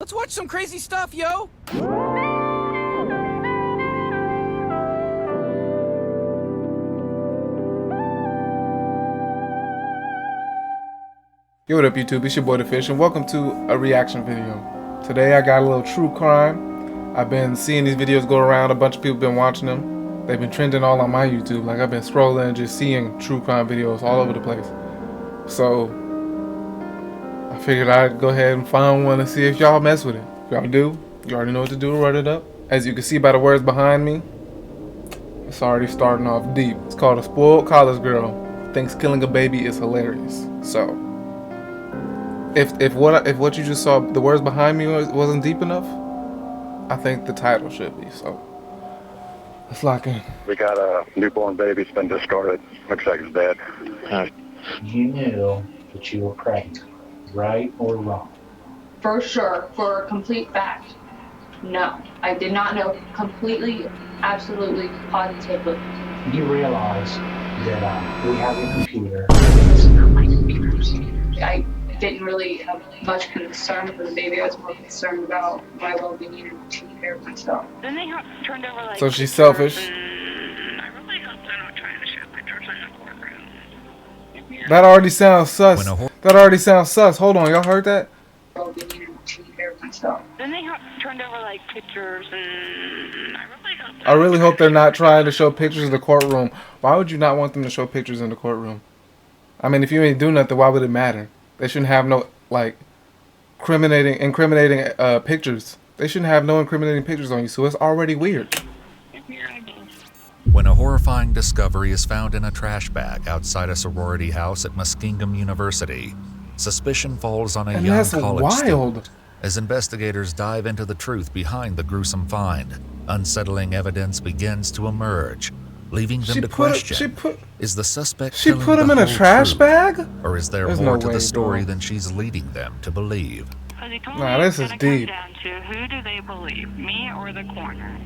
Let's watch some crazy stuff, yo! Yo, what up YouTube, it's your boy The Fish and welcome to a reaction video. Today I got a little true crime. I've been seeing these videos go around, a bunch of people been watching them. They've been trending all on my YouTube, like I've been scrolling and just seeing true crime videos all over the place. So, I figured I'd go ahead and find one and see if y'all mess with it. If y'all do, you already know what to do to run it up. As you can see by the words behind me, it's already starting off deep. It's called A Spoiled College Girl Thinks Killing a Baby is Hilarious. So, If what you just saw, the words behind me wasn't deep enough, I think the title should be. So let's lock in. We got a newborn baby. It's been discarded. Looks like it's dead. You knew that you were pregnant, right or wrong? For sure, for a complete fact, no. I did not know completely, absolutely, positively. You realize that we have a computer. I didn't really have much concern for the baby. I was more concerned about my well-being and taking care of myself. Then they turned over like. So she's selfish. I really hope they're not trying to shoot pictures in the courtroom. That already sounds sus. That already sounds sus. Hold on, y'all heard that? Well-being and taking care of myself. Then they turned over like pictures, and I really hope they're not trying to show pictures of the courtroom. Why would you not want them to show pictures in the courtroom? I mean, if you ain't do nothing, why would it matter? They shouldn't have no, like, incriminating pictures. They shouldn't have no incriminating pictures on you, so it's already weird. When a horrifying discovery is found in a trash bag outside a sorority house at Muskingum University, suspicion falls on a young college student. As investigators dive into the truth behind the gruesome find, unsettling evidence begins to emerge, leaving them to question, is the suspect she put him in a trash bag? Or is there more to the story than she's leading them to believe? Nah, this is deep. Down to who do they believe, me or the coroner?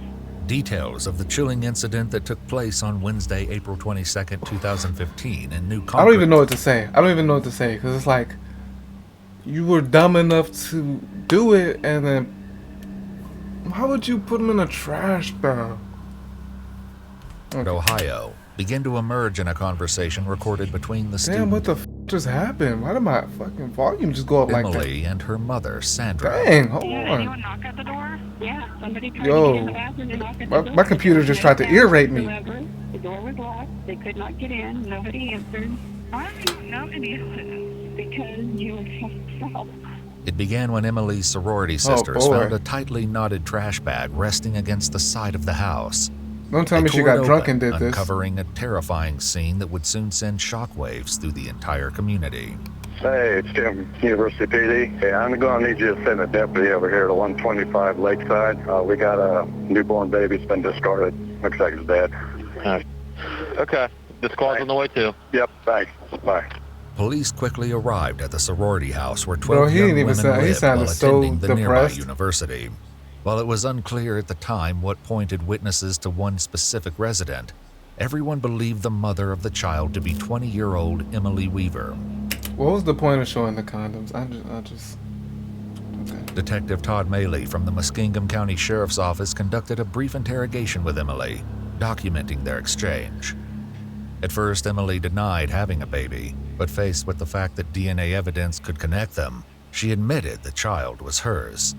Details of the chilling incident that took place on Wednesday, April 22nd, 2015 in New Concrete. I don't even know what to say. I don't even know what to say, because it's like, you were dumb enough to do it, and then why would you put him in a trash bag? Ohio begin to emerge in a conversation recorded between the student. Damn, what the f just happened? Why did my fucking volume just go up like that? Emily and her mother, Sandra. Dang, hold Did on. anyone knock at the door? Yeah, somebody tried Yo, to get in the bathroom and knock at the door. my computer just tried to irate me. The door was locked. They could not get in. Nobody answered. I don't know any of this because you were just so. It began when Emily's sorority sisters found a tightly knotted trash bag resting against the side of the house. Don't tell me she got drunk and did this. Uncovering a terrifying scene that would soon send shockwaves through the entire community. Hey, it's Jim, University PD. Hey, I'm going to need you to send a deputy over here to 125 Lakeside. We got a newborn baby. It's been discarded. Looks like it's dead. Okay. This call's on the way too. Yep, thanks. Bye. Police quickly arrived at the sorority house where 12 young women lived while so attending the nearby depressed. university. While it was unclear at the time what pointed witnesses to one specific resident, everyone believed the mother of the child to be 20-year-old Emily Weaver. What was the point of showing the condoms? Okay. Detective Todd Maley from the Muskingum County Sheriff's Office conducted a brief interrogation with Emily, documenting their exchange. At first, Emily denied having a baby, but faced with the fact that DNA evidence could connect them, she admitted the child was hers.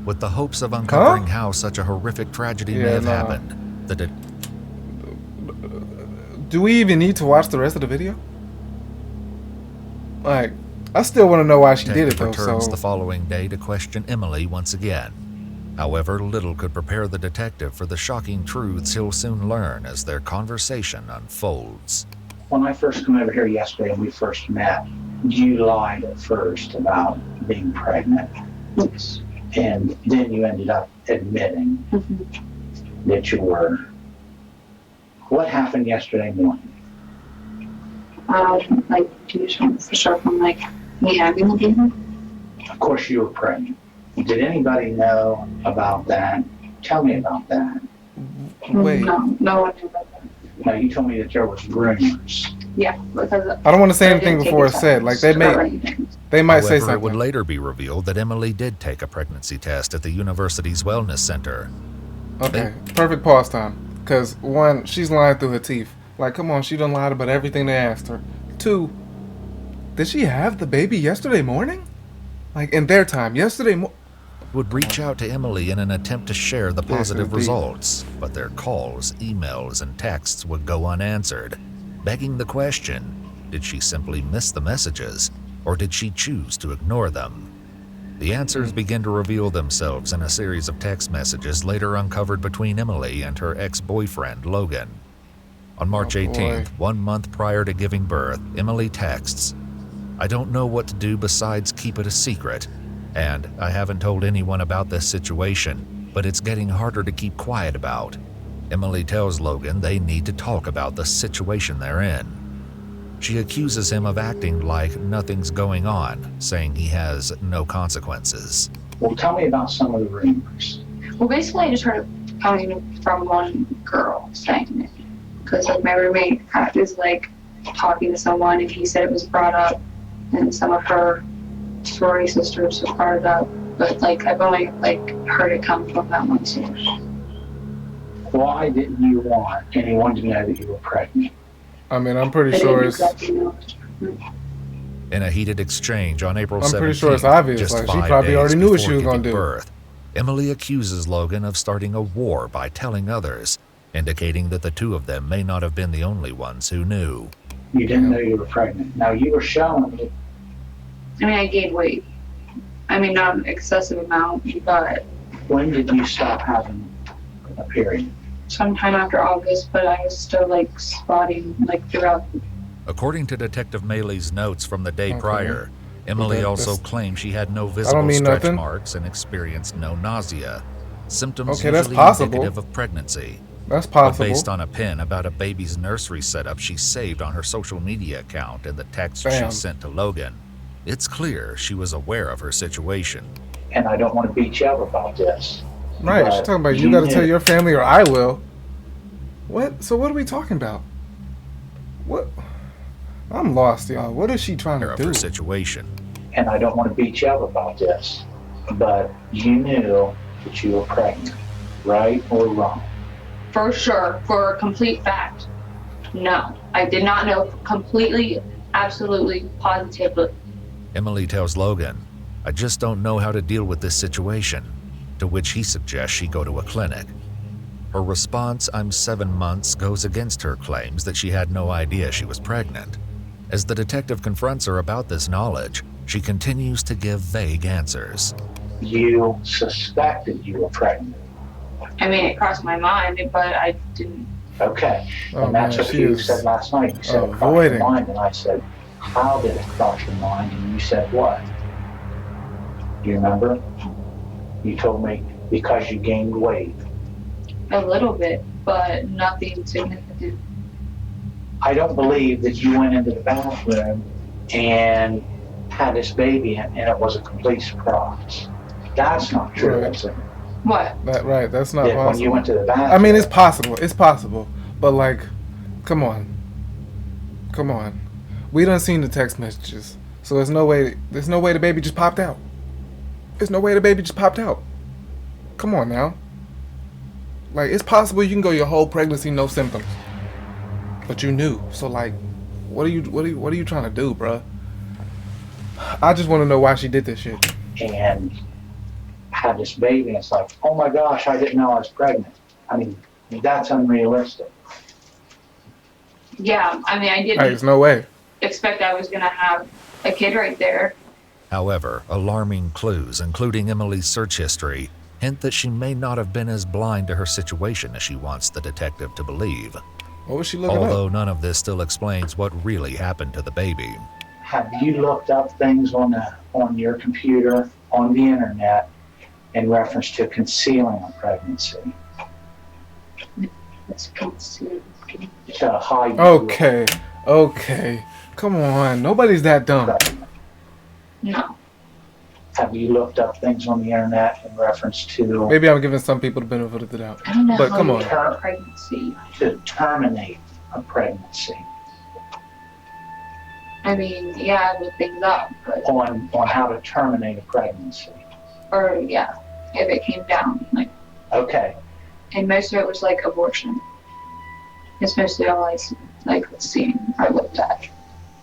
With the hopes of uncovering how such a horrific tragedy may have happened, do we even need to watch the rest of the video? Like, I still want to know why she did it though. Returns the following day to question Emily once again. However, little could prepare the detective for the shocking truths he'll soon learn as their conversation unfolds. When I first came over here yesterday and we first met, you lied at first about being pregnant. Yes. And then you ended up admitting that you were. What happened yesterday morning? Like, do you just want for sure from like me having the baby? Of course you were pregnant. Did anybody know about that? Tell me about that. Wait. No one knew about that. Now you told me that there was rumors. Yeah, because I don't want to say anything before it's said. Like they They might say However, it would something. later be revealed that Emily did take a pregnancy test at the university's wellness center. Okay, perfect pause time. Because, one, she's lying through her teeth. Like, come on, she done lied about everything they asked her. Two, did she have the baby yesterday morning? Like, in their time, yesterday morning? Would reach out to Emily in an attempt to share the positive indeed. results, but their calls, emails, and texts would go unanswered, begging the question, did she simply miss the messages, or did she choose to ignore them? The answers begin to reveal themselves in a series of text messages later uncovered between Emily and her ex-boyfriend, Logan. On March 18th, 1 month prior to giving birth, Emily texts, "I don't know what to do besides keep it a secret, and I haven't told anyone about this situation, but it's getting harder to keep quiet about." Emily tells Logan they need to talk about the situation they're in. She accuses him of acting like nothing's going on, saying he has no consequences. Well, tell me about some of the rumors. Well, basically, I just heard it coming from one girl saying it. Because, like, my roommate is, like, talking to someone, and he said it was brought up, and some of her sorority sisters have brought it up. But, like, I've only, like, heard it come from that one source. Why didn't you want anyone to know that you were pregnant? I mean, I'm pretty I sure didn't it's... exactly know. In a heated exchange on April 17th, I'm pretty sure it's obvious, just like, she 5 probably days already knew what before she was gonna giving do. birth, Emily accuses Logan of starting a war by telling others, indicating that the two of them may not have been the only ones who knew. You didn't know you were pregnant. Now, you were showing me. I mean, I gained weight. I mean, not an excessive amount, but When did you stop having a period? sometime after August, but I was still, like, spotting, like, throughout. According to Detective Maley's notes from the day Okay. prior, Emily Okay, also that's- claimed she had no visible mean stretch nothing. marks and experienced no nausea, symptoms Okay, that's usually possible. indicative of pregnancy. That's But possible. based on a pin about a baby's nursery setup she saved on her social media account and the text Bam. she sent to Logan, it's clear she was aware of her situation. And I don't want to beat you up about this. Right, but she's talking about you you gotta tell knew. your family or I will. What? So what are we talking about? What? I'm lost, y'all. What is she trying Aware to of her do? situation. And I don't want to beat you up about this, but you knew that you were pregnant, right or wrong? For sure, for a complete fact, no. I did not know completely, absolutely, positively. Emily tells Logan, "I just don't know how to deal with this situation," to which he suggests she go to a clinic. Her response, "I'm 7 months," goes against her claims that she had no idea she was pregnant. As the detective confronts her about this knowledge, she continues to give vague answers. You suspected you were pregnant. I mean, it crossed my mind, but I didn't. Okay. Oh, And that's man, what she you is said last night. You said it crossed avoiding. your mind, and I said, how did it cross your mind? And you said what? Do you remember? You told me because you gained weight. A little bit, but nothing significant. I don't believe that you went into the bathroom and had this baby and it was a complete surprise. That's not true, Right. is it? What? That right? That's not That when you possible. went to the bathroom. I mean, it's possible. It's possible. But like, come on, come on. We done seen the text messages, so there's no way. There's no way the baby just popped out. There's no way the baby just popped out. Come on now. Like, it's possible you can go your whole pregnancy no symptoms, but you knew. So like, what are you trying to do, bruh? I just want to know why she did this shit. And had this baby, and it's like, oh my gosh, I didn't know I was pregnant. I mean, that's unrealistic. Yeah, I mean, I Like, didn't there's no way. expect I was gonna have a kid right there. However, alarming clues, including Emily's search history, hint that she may not have been as blind to her situation as she wants the detective to believe. What was she looking Although up? none of this still explains what really happened to the baby. Have you looked up things on your computer, on the internet, in reference to concealing a pregnancy? Let's consider. To hide Okay, okay. Come on, nobody's that dumb. pregnant. No. Have you looked up things on the internet in reference to Maybe I'm giving some people the benefit of the doubt. I don't know But how come you on. have a pregnancy. to terminate a pregnancy? I mean, yeah, I looked things up, but, on how to terminate a pregnancy? or yeah, if it came down, like, Okay. and most of it was like abortion. It's mostly all like seen or looked at.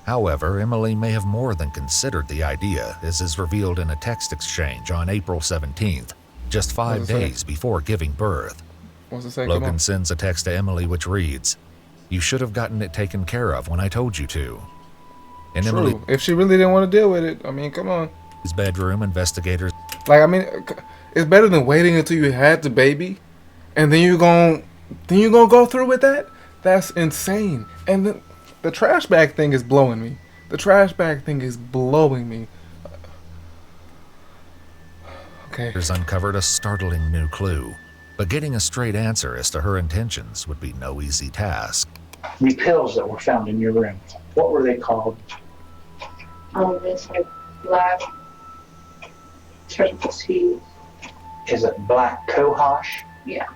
However, Emily may have more than considered the idea, as is revealed in a text exchange on April 17th, just 5 What's it say? days before giving birth. What's it say? Come Logan on. sends a text to Emily which reads, "You should have gotten it taken care of when I told you to." In True. Emily's If she really didn't want to deal with it, I mean, come on. bedroom, investigators Like, I mean, it's better than waiting until you had the baby, and then you gonna go through with that. That's insane. And the trash bag thing is blowing me. The trash bag thing is blowing me. Okay. uncovered a startling new clue, but getting a straight answer as to her intentions would be no easy task. The pills that were found in your room, what were they called? This like black surgical C. Is it black cohosh? Yeah.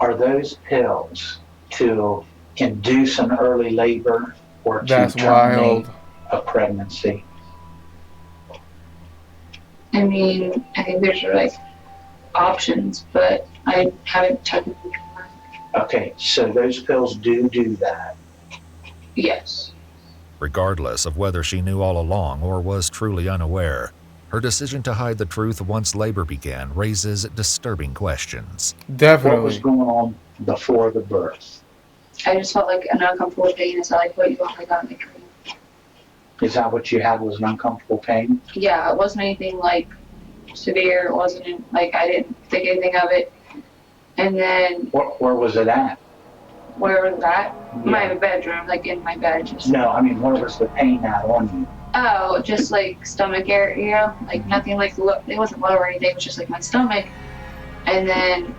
Are those pills to induce an early labor or to That's terminate wild. a pregnancy? I mean, I think there's like options, but I haven't technically tried. Okay, so those pills do that. Yes. Regardless of whether she knew all along or was truly unaware, her decision to hide the truth once labor began raises disturbing questions. What was Definitely. going on before the birth? I just felt like an uncomfortable pain. Is that like what you want like on the cream? Is that what you had, was an uncomfortable pain? Yeah, it wasn't anything like severe. It wasn't like I didn't think anything of it. And then Where was it at? where was that? Yeah. My bedroom, like in my bed. Just No, I mean, where was the pain at on you? oh, just like stomach area, like nothing like it wasn't low or anything. It was just like my stomach. And then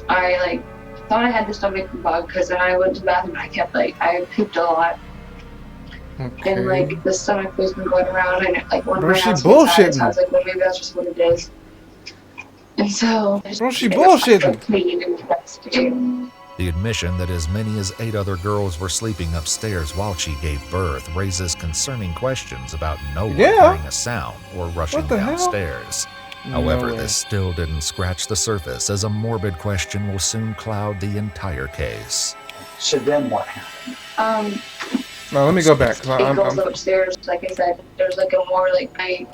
I like thought I had the stomach bug because then I went to the bathroom and I kept like I pooped a lot. Okay. And like the stomach flu's been going around and like one of Bro, my she housemates had it, so bullshitting. I was like, well maybe that's just what it is. And so I just Bro, she it was bullshitting. me to investigate. The admission that as many as 8 other girls were sleeping upstairs while she gave birth raises concerning questions about no one Yeah. hearing a sound or rushing What the hell? downstairs. No However, way. this still didn't scratch the surface, as a morbid question will soon cloud the entire case. So then what happened? No, let me go back. 'Cause It goes upstairs, like I said, there's like a more like night.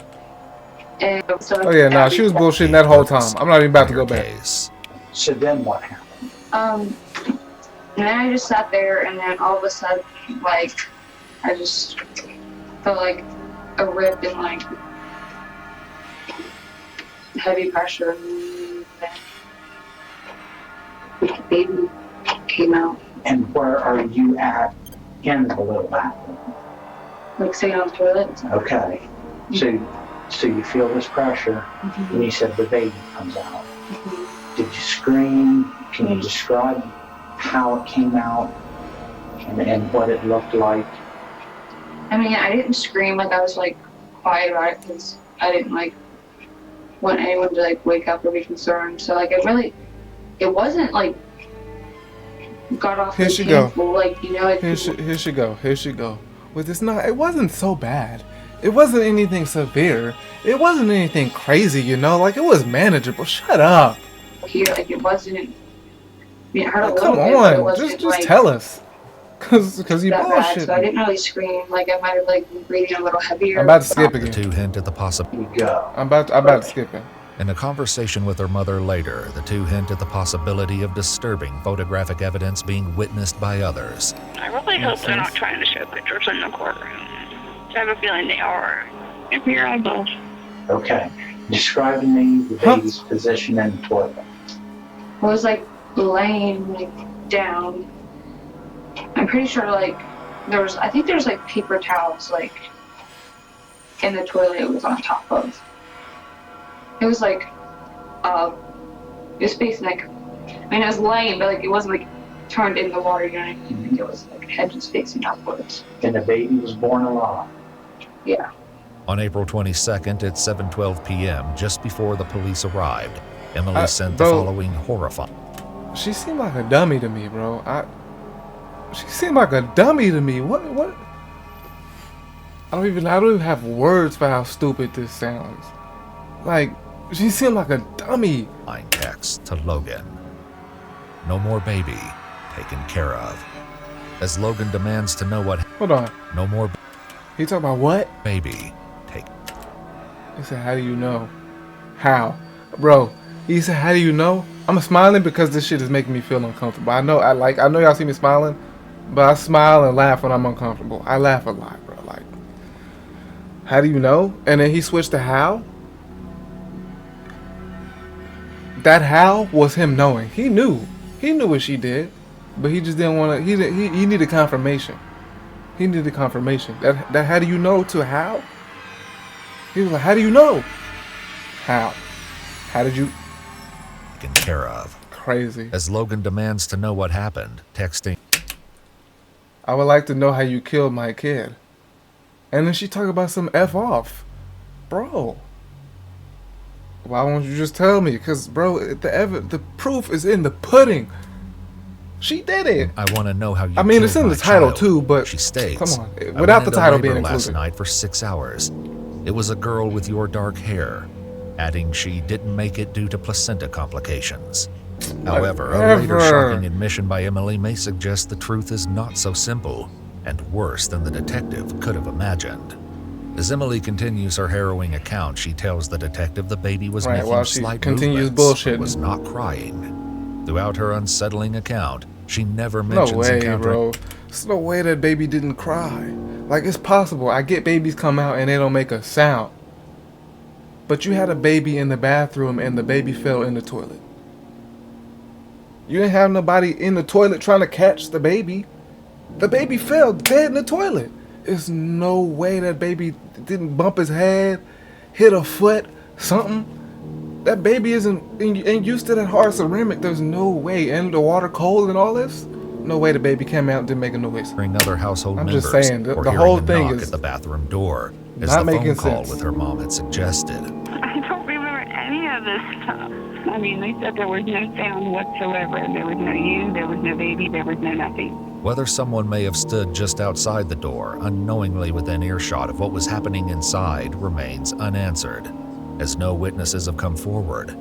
And so Oh yeah, nah, she was bullshitting that whole time. I'm not even about to go back. Case. So then what happened? And then I just sat there, and then all of a sudden, like, I just felt like a rip and like heavy pressure, and then the baby came out, And where are you at in the little bathroom? like sitting on the toilet. Okay. So you feel this pressure, and you said the baby comes out. Did you scream? Can you describe how it came out and what it looked like? I mean, I didn't scream, like I was like quiet about it because I didn't like want anyone to like wake up or be concerned. So like it wasn't like got off Here like, she go. painful, like you know, like Here she go. Here she go. With this, not. It wasn't so bad. It wasn't anything severe. It wasn't anything crazy, you know. Like it was manageable. Shut up. here, like it wasn't. I mean, it hurt a Like, little come bit, but it on. wasn't Just like tell us. Cause you that bad. So I bullshitting. didn't really scream. Like I might have like been breathing a little heavier. I'm about to skip The again. 2 hint at the possibility. You go. I'm about to skip it. In a conversation with her mother later, the 2 hint at the possibility of disturbing photographic evidence being witnessed by others. I really hope they're not trying to show pictures in the courtroom. I have a feeling they are. If you're on both. Okay. Describe to me the baby's position in the toilet. I was like laying like down. I'm pretty sure like I think there was like paper towels like in the toilet it was on top of. It was like it was facing like I mean it was laying but like it wasn't like turned in the water, you know what I mean? Like, it was like head just facing upwards. And the baby was born alive. Yeah. On April 22nd at 7:12 p.m., just before the police arrived, Emily sent the bro. following horrifying. She seemed like a dummy to me, bro. She seemed like a dummy to me. What? I don't even have words for how stupid this sounds. Like, she seemed like a dummy. Text to Logan. No more baby taken care of. As Logan demands to know what. Hold on. No more He talking about what? baby take. He said, how do you know? How? Bro, he said, how do you know? I'm smiling because this shit is making me feel uncomfortable. I know y'all see me smiling, but I smile and laugh when I'm uncomfortable. I laugh a lot, bro. Like, how do you know? And then he switched to how? That how was him knowing. He knew what she did, but he just didn't want to. He needed confirmation. He needed confirmation. That how do you know to how? He was like, how do you know? How? How did you? Taken care of. Crazy. As Logan demands to know what happened, texting. I would like to know how you killed my kid. And then she talk about some F off, bro. Why won't you just tell me? Because, bro, the proof is in the pudding. She did it. I want to know how you. I mean, it's killed in my the title child. too, but She states. come on, "I without went the into title labor being last included." night for 6 hours. It was a girl with your dark hair," adding she didn't make it due to placenta complications. However, a later Whatever. shocking admission by Emily may suggest the truth is not so simple and worse than the detective could have imagined. As Emily continues her harrowing account, she tells the detective the baby was Right, making while she slight continues movements, but bullshitting. was not crying. Throughout her unsettling account, she never No mentions way, encountering. bro. There's no way that baby didn't cry. Like, it's possible. I get babies come out and they don't make a sound. But you had a baby in the bathroom and the baby fell in the toilet. You didn't have nobody in the toilet trying to catch the baby. The baby fell dead in the toilet. There's no way that baby didn't bump his head, hit a foot, something. That baby ain't used to that hard ceramic. There's no way. And the water cold and all this. No way the baby came out and didn't make a noise. Other household I'm members, just saying, the or whole hearing a thing knock is at the bathroom door, as not the phone making call sense. with her mom had suggested. I don't remember any of this stuff. I mean, they said there was no sound whatsoever. There was no you, there was no baby, there was no nothing. Whether someone may have stood just outside the door, unknowingly within earshot of what was happening inside, remains unanswered, as no witnesses have come forward.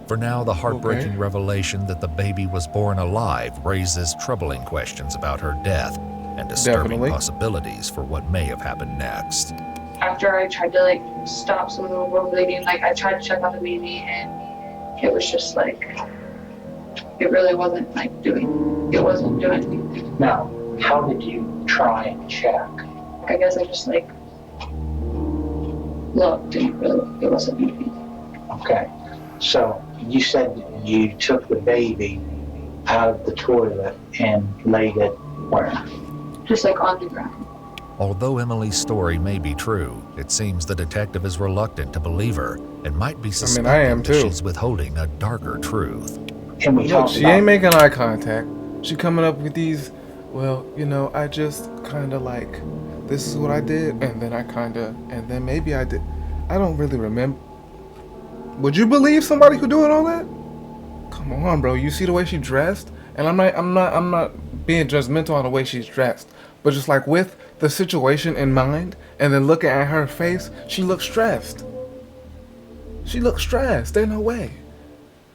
For now, the heartbreaking revelation that the baby was born alive raises troubling questions about her death and disturbing Definitely. possibilities for what may have happened next. After I tried to like stop some of the war bleeding, like I tried to check on the baby and it was just like, it really wasn't like it wasn't doing anything. Now, how did you try and check? I guess I just like looked and it wasn't moving. Okay, so you said you took the baby out of the toilet and laid it where? Just like on the ground. Although Emily's story may be true, it seems the detective is reluctant to believe her and might be suspecting I am that too. she's withholding a darker truth. Can we Look, talk she about ain't making eye contact. She coming up with these, well, you know, I just kind of like, this is what I did, and then maybe I did. I don't really remember. Would you believe somebody who doing all that? Come on, bro. You see the way she dressed? And I'm not being judgmental on the way she's dressed, but just like with the situation in mind, and then looking at her face, she looks stressed. She looks stressed. There's no way.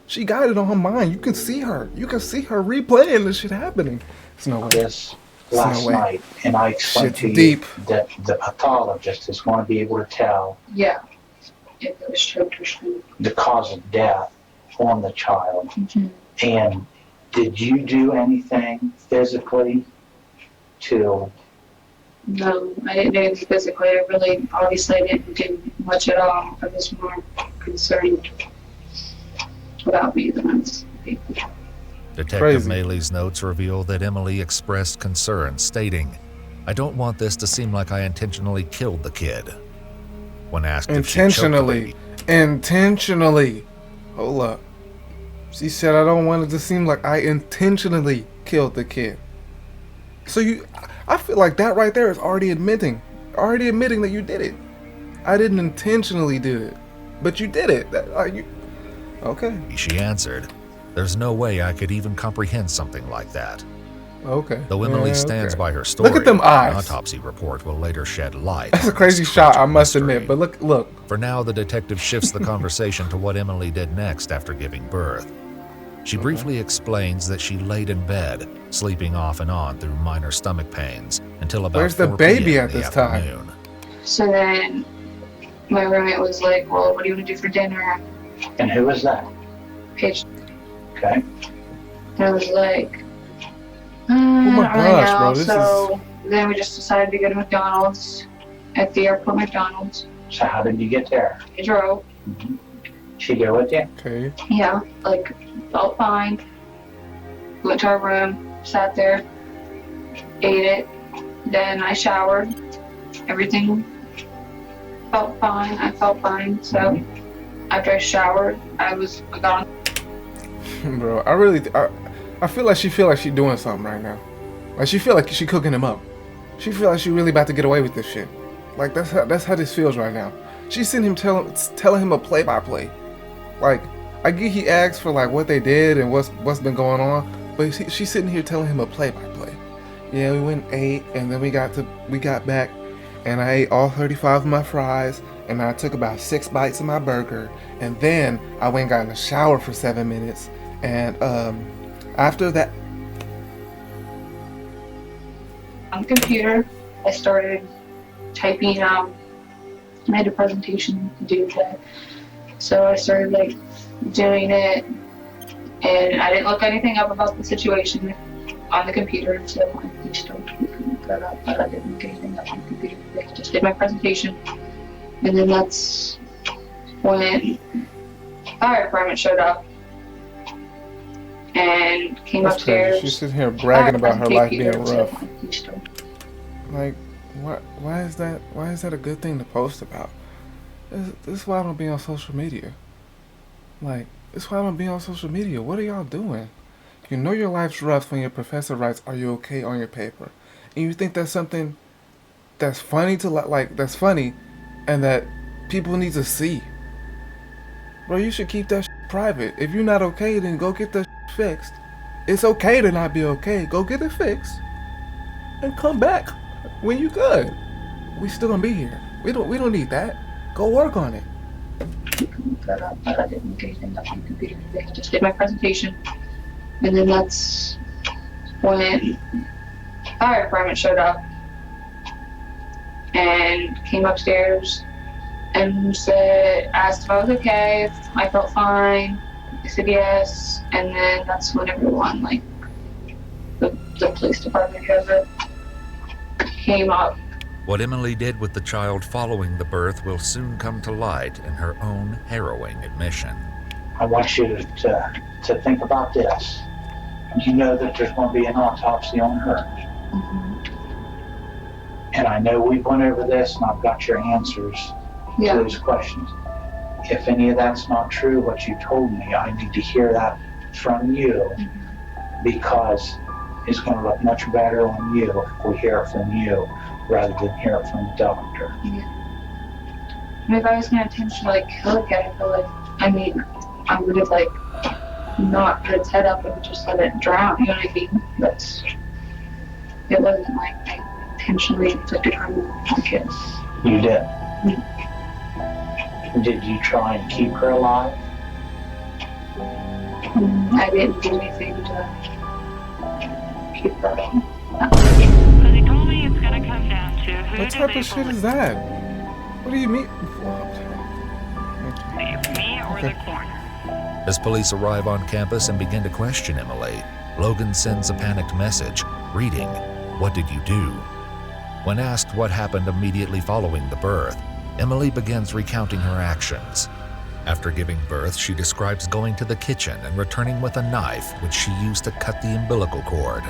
She got it on her mind. You can see her. You can see her replaying this shit happening. There's no way. this last way. night? And I explained Shit's to you deep. that the pathologist is going to be able to tell Yeah. If it was choked or something. the cause of death on the child. And did you do anything physically to? No, I didn't do anything physically. I really, obviously, didn't do much at all. I was more concerned about me than I was. Detective Crazy. Maley's notes reveal that Emily expressed concern, stating, "I don't want this to seem like I intentionally killed the kid." When asked if she choked the Intentionally. baby, Intentionally. Hold up. She said, I don't want it to seem like I intentionally killed the kid. So I feel like that right there is already admitting that you did it. I didn't intentionally do it, but you did it. Okay. she answered, "There's no way I could even comprehend something like that." Okay. Though Emily Yeah, stands okay. by her story, Look at them an eyes. autopsy report will later shed light. That's a on crazy this shot, I tragic must mystery. admit. But look. For now, the detective shifts the conversation to what Emily did next after giving birth. She briefly explains that she laid in bed, sleeping off and on through minor stomach pains until about Where's the 4 baby p.m. at in the this time? afternoon. So then my roommate was like, well, what do you want to do for dinner? And who was that? Paige. Okay. And I was like, Oh my not really gosh, now. bro, this So then we just decided to go to McDonald's, at the airport McDonald's. So how did you get there? I drove. She go with you? Okay. Yeah, like, felt fine. Went to our room, sat there, ate it. Then I showered. Everything felt fine. I felt fine. So after I showered, I got on. Bro, I feel like she doing something right now. Like she feel like she cooking him up. She feel like she really about to get away with this shit. Like that's how this feels right now. She's sitting him telling him a play-by-play. Like I get he asked for like what they did and what's been going on, but she's sitting here telling him a play-by-play. Yeah, we went and ate, and then we got back, and I ate all 35 of my fries, and I took about 6 bites of my burger, and then I went and got in the shower for 7 minutes, and after that, On the computer, I started typing. I had a presentation to do today, so I started like doing it, and I didn't look anything up about the situation on the computer, so I just don't look that up. But I didn't look anything up on the computer. I just did my presentation, and then that's when fire department showed up and came that's upstairs. crazy. She's sitting here bragging about her life being rough. So Like, why is that a good thing to post about? This is why I don't be on social media. Like, this is why I don't be on social media. What are y'all doing? You know your life's rough when your professor writes, "Are you okay?" on your paper, and you think that's something that's funny to that's funny, and that people need to see. Bro, you should keep that shit private. If you're not okay, then go get that shit fixed. It's okay to not be okay. Go get it fixed, and come back when you good. We still gonna be here. We don't need that. Go work on it. But I didn't look anything up on the computer. I just did my presentation, and then that's when fire department showed up and came upstairs and asked if I was okay, if I felt fine. I said yes, and then that's when everyone, like the police department, whoever, came up. What Emily did with the child following the birth will soon come to light in her own harrowing admission. I want you to think about this. You know that there's going to be an autopsy on her. And I know we've went over this and I've got your answers to those questions. If any of that's not true, what you told me, I need to hear that from you because it's going to look much better on you if we hear it from you rather than hear it from the doctor. I mean, if I was going to intentionally kill a kid, I would have not put its head up and just let it drown, you know what I mean? It wasn't like I intentionally inflicted harm on the kid. You did? Did you try and keep her alive? I didn't do anything to keep her alive. So they told me it's gonna come down to who What do type they of shit believe, is that? What do you mean? me or the coroner? As police arrive on campus and begin to question Emily, Logan sends a panicked message, reading, "What did you do?" When asked what happened immediately following the birth, Emily begins recounting her actions. After giving birth, she describes going to the kitchen and returning with a knife, which she used to cut the umbilical cord.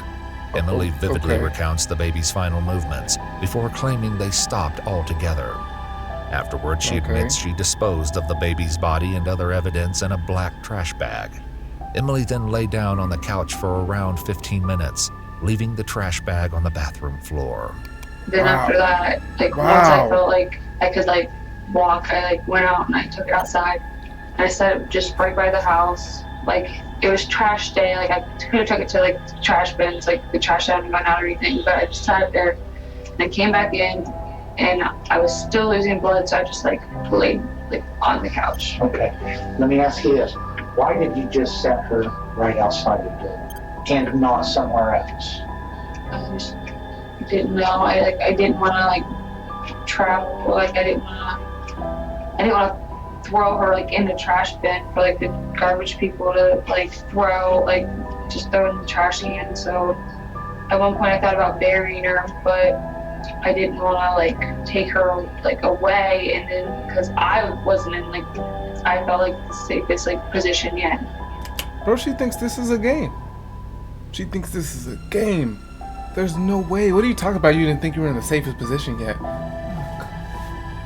Emily vividly recounts the baby's final movements before claiming they stopped altogether. Afterwards, she admits she disposed of the baby's body and other evidence in a black trash bag. Emily then lay down on the couch for around 15 minutes, leaving the trash bag on the bathroom floor. Then after that, once I felt like I could walk, I went out and I took it outside. And I set it just right by the house, like, it was trash day. Like, I could have took it to, like, the trash bins, like, the trash hadn't gone out or anything, but I just sat it there. And I came back in, and I was still losing blood, so I just, like, laid, like, on the couch. Okay. Let me ask you this. Why did you just set her right outside the door and not somewhere else? I just didn't know. I didn't want to, like, travel. Like, I didn't want to throw her, like, in the trash bin for, like, the garbage people to, like, throw, like, just throw in the trash can. So at one point I thought about burying her, but I didn't want to, like, take her, like, away, and then because I wasn't in, like, I felt like the safest, like, position yet. Bro, she thinks this is a game. She thinks this is a game. There's no way. What are you talking about? You didn't think you were in the safest position yet.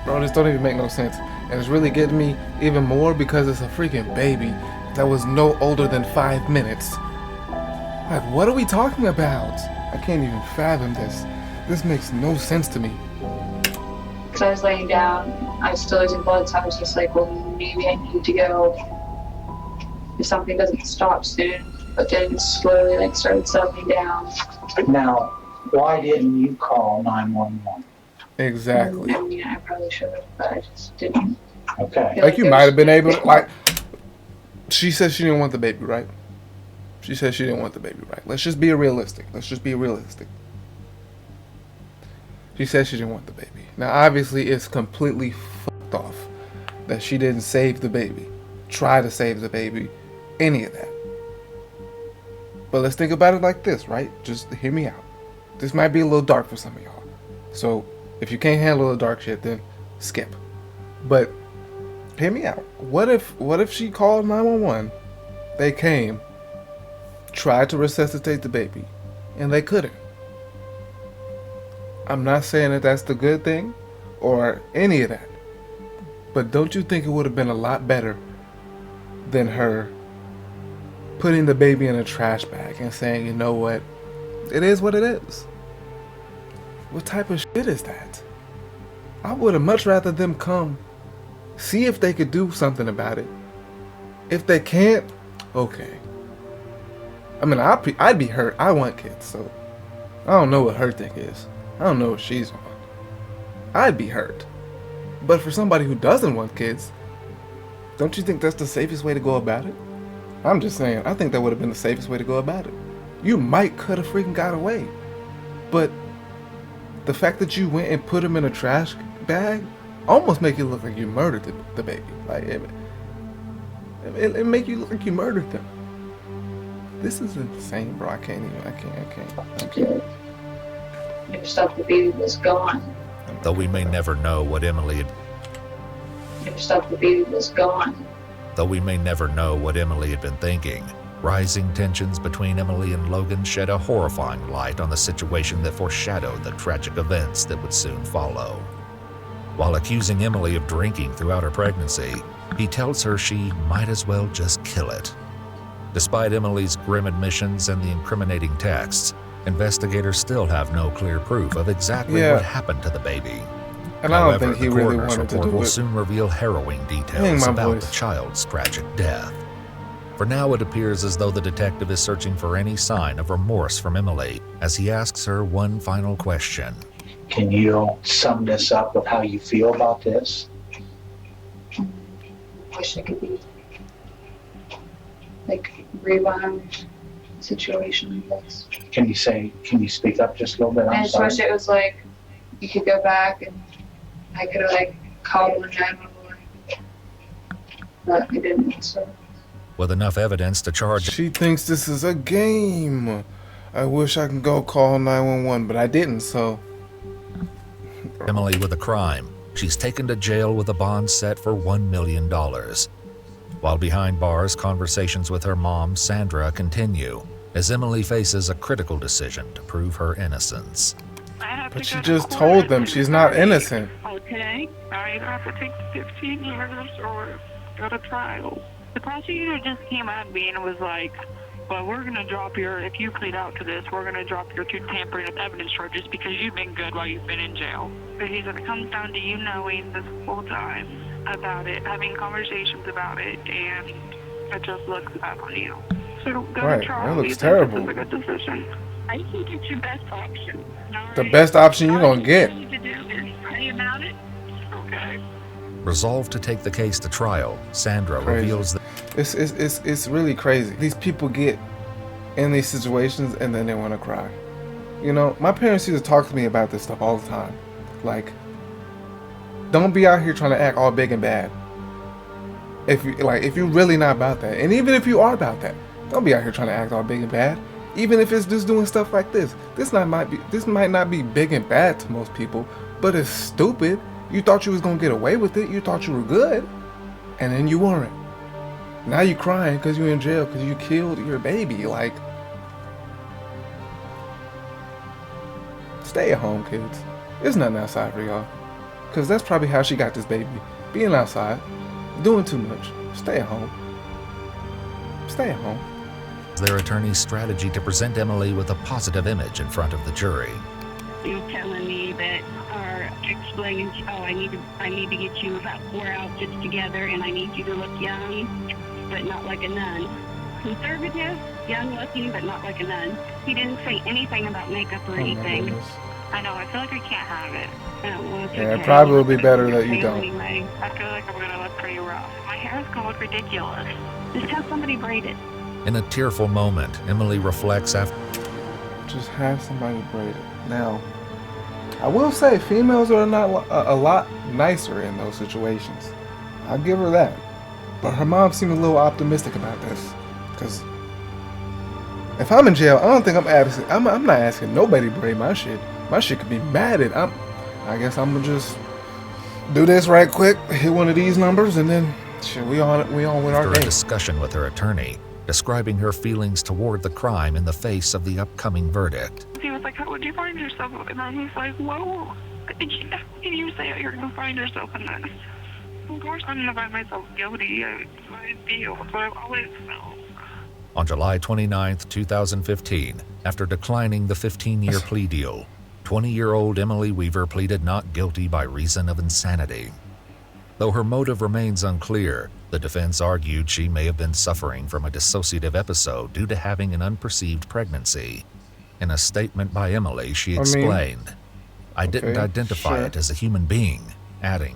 Bro, this don't even make no sense. And it's really getting me even more because it's a freaking baby that was no older than 5 minutes. Like, what are we talking about? I can't even fathom this. This makes no sense to me. Because I was laying down, I was still losing blood, so I was just like, well, maybe I need to go if something doesn't stop soon. But then slowly, like, started settling down. Now, why didn't you call 911? Exactly. I mean, I probably should have, but I just didn't. Okay. Like, you might have been able to, like, she said she didn't want the baby, right? She said she didn't want the baby, right? Let's just be realistic. Let's just be realistic. She said she didn't want the baby. Now, obviously, it's completely fucked off that she didn't save the baby, try to save the baby, any of that. But let's think about it like this, right? Just hear me out. This might be a little dark for some of y'all. So, if you can't handle the dark shit, then skip. But, hear me out. What if she called 911, they came, tried to resuscitate the baby, and they couldn't? I'm not saying that that's the good thing, or any of that. But don't you think it would have been a lot better than her putting the baby in a trash bag and saying, you know what, it is what it is? What type of shit is that? I would have much rather them come, see if they could do something about it. If they can't, okay. I mean, I'd be hurt. I want kids, so I don't know what her thing is. I don't know what she's on. I'd be hurt. But for somebody who doesn't want kids, don't you think that's the safest way to go about it? I'm just saying, I think that would have been the safest way to go about it. You might could have freaking got away. But the fact that you went and put him in a trash bag almost make it look like you murdered the baby. Like, it make you look like you murdered them. This is insane, bro. I can't. Never thought the baby was gone. Though we may never know what Emily had Never thought the baby was gone. Though we may never know what Emily had been thinking, rising tensions between Emily and Logan shed a horrifying light on the situation that foreshadowed the tragic events that would soon follow. While accusing Emily of drinking throughout her pregnancy, he tells her she might as well just kill it. Despite Emily's grim admissions and the incriminating texts, investigators still have no clear proof of exactly what happened to the baby. And I don't However, think he the really coroner's wanted to report do will it. soon reveal harrowing details Dang, my about voice. the child's tragic death. For now, it appears as though the detective is searching for any sign of remorse from Emily as he asks her one final question. Can you sum this up with how you feel about this? Wish I could be, like, rewind a situation like this. Can you speak up just a little bit? I I'm just sorry. wish it was like you could go back and I could have, like, called 911, but I didn't. So With enough evidence to charge She thinks this is a game. I wish I could go call 911, but I didn't, so. Emily with a crime, she's taken to jail with a bond set for $1 million. While behind bars, conversations with her mom, Sandra, continue as Emily faces a critical decision to prove her innocence. But she just told them she's not innocent. Okay, I either have to take 15 years or go to trial. The prosecutor just came at me and was like, well, we're going to drop if you plead out to this, we're going to drop your 2 tampering with evidence charges because you've been good while you've been in jail. But he said it comes down to you knowing this whole time about it, having conversations about it, and It just looks bad on you. So don't go Right, to trial. that looks You think terrible. This is a good decision. I think it's your best option. The best option you're gonna get. All you need to do is pray about it. Okay. Resolved to take the case to trial, Sandra Crazy. reveals that It's really crazy. These people get in these situations and then they want to cry. You know, my parents used to talk to me about this stuff all the time. Like, don't be out here trying to act all big and bad. If you're really not about that, and even if you are about that, don't be out here trying to act all big and bad. Even if it's just doing stuff like this. This might not be big and bad to most people, but it's stupid. You thought you was gonna get away with it. You thought you were good, and then you weren't. Now you crying because you're in jail because you killed your baby. Like, stay at home, kids. There's nothing outside for y'all. Because that's probably how she got this baby. Being outside, doing too much. Stay at home. Stay at home. their attorney's strategy to present Emily with a positive image in front of the jury. You telling me that, or explaining, oh, I need to get you about 4 outfits together, and I need you to look young, but not like a nun. Conservative, young looking, but not like a nun. He didn't say anything about makeup or anything. goodness. I know, I feel like I can't have it. Oh, well, it's Yeah, it okay. probably would be better that you don't. Anyway, I feel like I'm gonna look pretty rough. My hair's gonna look ridiculous. just have somebody braid it. In a tearful moment, Emily reflects after Just have somebody braid it. Now, I will say females are not a lot nicer in those situations. I'll give her that. But her mom seemed a little optimistic about this. Because if I'm in jail, I don't think I'm not asking nobody to braid my shit. My shit could be matted. I guess I'm gonna just do this right quick, hit one of these numbers, and then shit, we on with our a day. discussion with her attorney, describing her feelings toward the crime in the face of the upcoming verdict. He was like, how would you find yourself? And then he's like, whoa, how can you say you're gonna find yourself in this? Of course I'm gonna find myself guilty. It's my deal. It's what I've always felt. On July 29, 2015, after declining the 15-year plea deal, 20-year-old Emily Weaver pleaded not guilty by reason of insanity. Though her motive remains unclear, the defense argued she may have been suffering from a dissociative episode due to having an unperceived pregnancy. In a statement by Emily, she explained, I didn't identify sure. it as a human being, adding,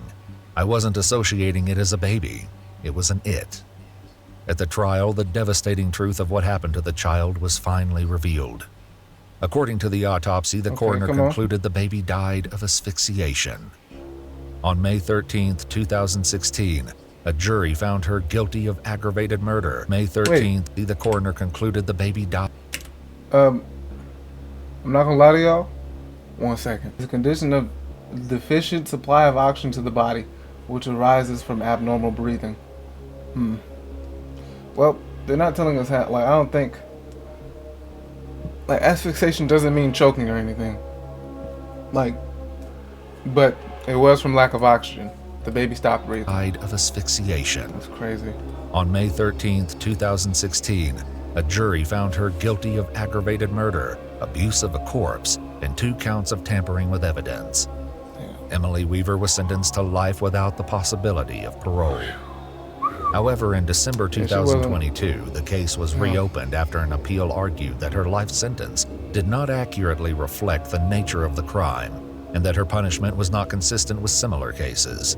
I wasn't associating it as a baby. It was an it. At the trial, the devastating truth of what happened to the child was finally revealed. According to the autopsy, the coroner come on. concluded the baby died of asphyxiation. On May 13, 2016, a jury found her guilty of aggravated murder. May 13th, the coroner concluded the baby died. I'm not gonna lie to y'all. 1 second. The condition of deficient supply of oxygen to the body, which arises from abnormal breathing. Well, they're not telling us how. Like, I don't think. Like, asphyxiation doesn't mean choking or anything. Like, but it was from lack of oxygen. The baby stopped breathing. Died of asphyxiation. That's crazy. On May 13, 2016, a jury found her guilty of aggravated murder, abuse of a corpse, and 2 counts of tampering with evidence. Emily Weaver was sentenced to life without the possibility of parole. However, in December 2022, the case was reopened after an appeal argued that her life sentence did not accurately reflect the nature of the crime and that her punishment was not consistent with similar cases.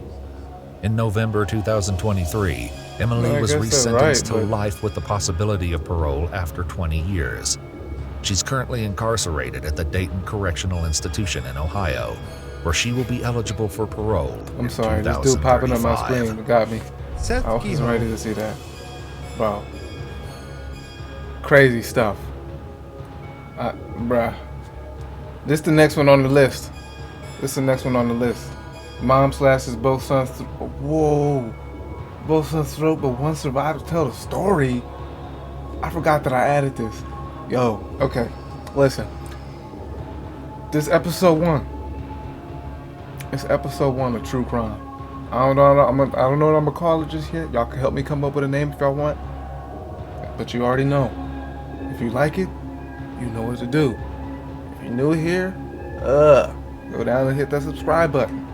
In November 2023, Emily I was guess they're resentenced right, to but- life with the possibility of parole after 20 years. She's currently incarcerated at the Dayton Correctional Institution in Ohio, where she will be eligible for parole. I'm sorry, this dude popping up my 2035. screen got me. I wasn't ready to see that. Bro. Crazy stuff. Bruh. This the next one on the list. This the next one on the list. Mom slashes both sons. Whoa. Both sons' throat, but one survived to tell the story. I forgot that I added this. Yo, okay. Listen. This episode 1. It's episode 1 of True Crime. I don't know what I'm gonna call it just yet. Y'all can help me come up with a name if y'all want. But you already know. If you like it, you know what to do. If you're new here, go down and hit that subscribe button.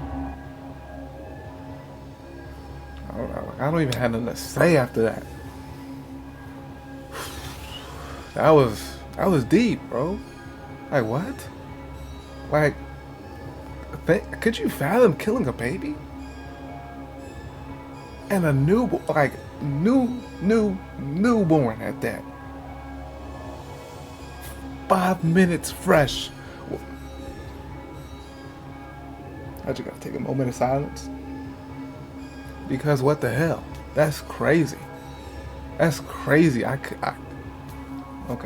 I don't even have nothing to say after that. That was deep, bro. Like what? Like, could you fathom killing a baby? And a newborn, like newborn at that. 5 minutes fresh. I just gotta take a moment of silence. Because what the hell? That's crazy. That's crazy. Okay. I'm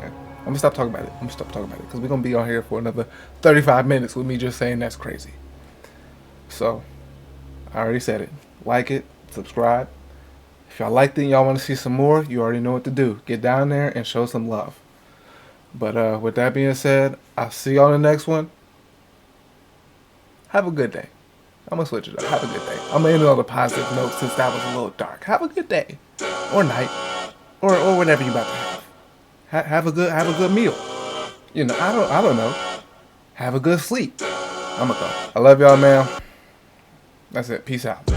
gonna stop talking about it. Because we're gonna be on here for another 35 minutes with me just saying that's crazy. So, I already said it. Like it, subscribe. If y'all liked it and y'all want to see some more, you already know what to do. Get down there and show some love. But with that being said, I'll see y'all in the next one. Have a good day. I'm gonna switch it up. Have a good day. I'm gonna end it on a positive note since that was a little dark. Have a good day, or night, or whatever you about to have. Have a good meal. You know, I don't know. Have a good sleep. I'm gonna go. I love y'all, man. That's it. Peace out.